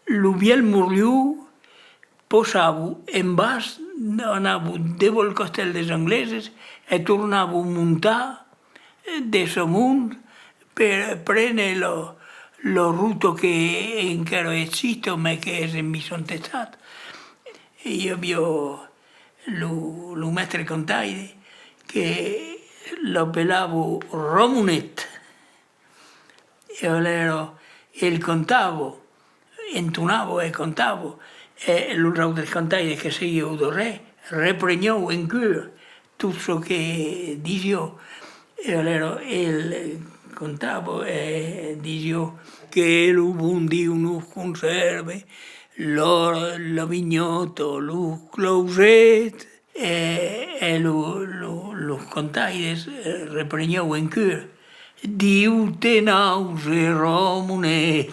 lo biel murliu posavo en bas, anavo devo al castèl des Angleses e tornavo a muntar des amunt per prene lo ruto che ench'ero existo ma che mi son testat. Io avevo lo mestre contaide che lo appellavo Romunet e il contavo, intonavo e contavo e l'altro contaide che se io do repregnou in cur tutto ciò che dicevo e allora il contavo e dicevo che lo buon Dio nos conserve lo vignoto, lo closet e lo contaides repregnou in cur. Dio te nause Romunet.